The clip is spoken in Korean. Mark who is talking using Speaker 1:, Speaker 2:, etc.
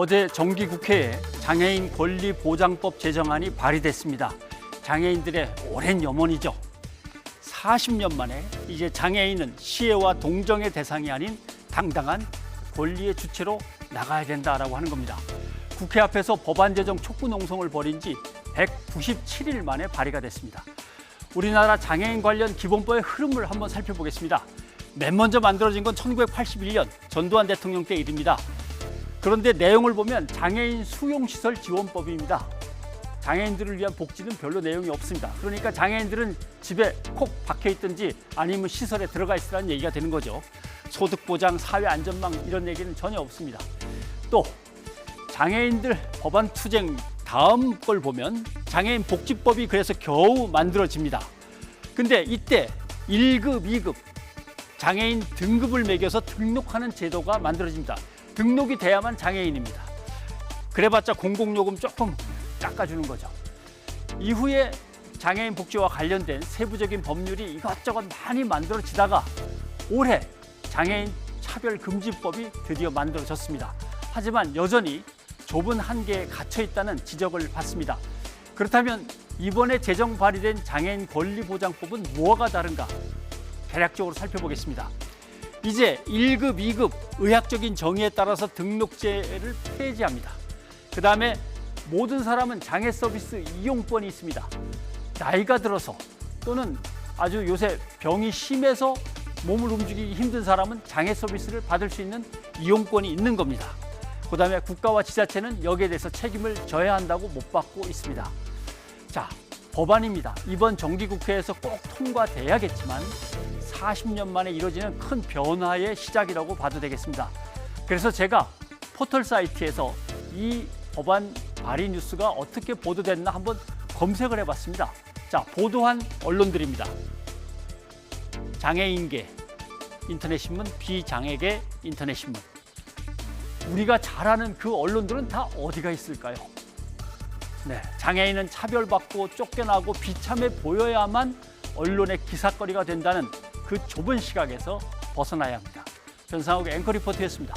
Speaker 1: 어제 정기국회에 장애인 권리보장법 제정안이 발의됐습니다. 장애인들의 오랜 염원이죠. 40년 만에 이제 장애인은 시혜와 동정의 대상이 아닌 당당한 권리의 주체로 나가야 된다라고 하는 겁니다. 국회 앞에서 법안 제정 촉구 농성을 벌인 지 197일 만에 발의가 됐습니다. 우리나라 장애인 관련 기본법의 흐름을 한번 살펴보겠습니다. 맨 먼저 만들어진 건 1981년 전두환 대통령 때 일입니다. 그런데 내용을 보면 장애인 수용시설 지원법입니다. 장애인들을 위한 복지는 별로 내용이 없습니다. 그러니까 장애인들은 집에 콕 박혀 있든지 아니면 시설에 들어가 있으라는 얘기가 되는 거죠. 소득보장, 사회안전망 이런 얘기는 전혀 없습니다. 또 장애인들 법안 투쟁 다음 걸 보면 장애인 복지법이 그래서 겨우 만들어집니다. 근데 이때 1급, 2급 장애인 등급을 매겨서 등록하는 제도가 만들어집니다. 등록이 돼야만 장애인입니다. 그래봤자 공공요금 조금 깎아주는 거죠. 이후에 장애인 복지와 관련된 세부적인 법률이 이것저것 많이 만들어지다가 올해 장애인 차별금지법이 드디어 만들어졌습니다. 하지만 여전히 좁은 한계에 갇혀 있다는 지적을 받습니다. 그렇다면 이번에 제정 발의된 장애인 권리보장법은 뭐가 다른가? 대략적으로 살펴보겠습니다. 이제 1급, 2급 의학적인 정의에 따라서 등록제를 폐지합니다. 그다음에 모든 사람은 장애 서비스 이용권이 있습니다. 나이가 들어서 또는 아주 요새 병이 심해서 몸을 움직이기 힘든 사람은 장애 서비스를 받을 수 있는 이용권이 있는 겁니다. 그다음에 국가와 지자체는 여기에 대해서 책임을 져야 한다고 못 받고 있습니다. 자, 법안입니다. 이번 정기국회에서 꼭 통과돼야겠지만 40년 만에 이뤄지는 큰 변화의 시작이라고 봐도 되겠습니다. 그래서 제가 포털 사이트에서 이 법안 발의 뉴스가 어떻게 보도됐나 한번 검색을 해봤습니다. 자, 보도한 언론들입니다. 장애인계 인터넷신문, 비장애계 인터넷신문. 우리가 잘 아는 그 언론들은 다 어디가 있을까요? 네, 장애인은 차별받고 쫓겨나고 비참해 보여야만 언론의 기사거리가 된다는 그 좁은 시각에서 벗어나야 합니다. 변상욱의 앵커 리포트였습니다.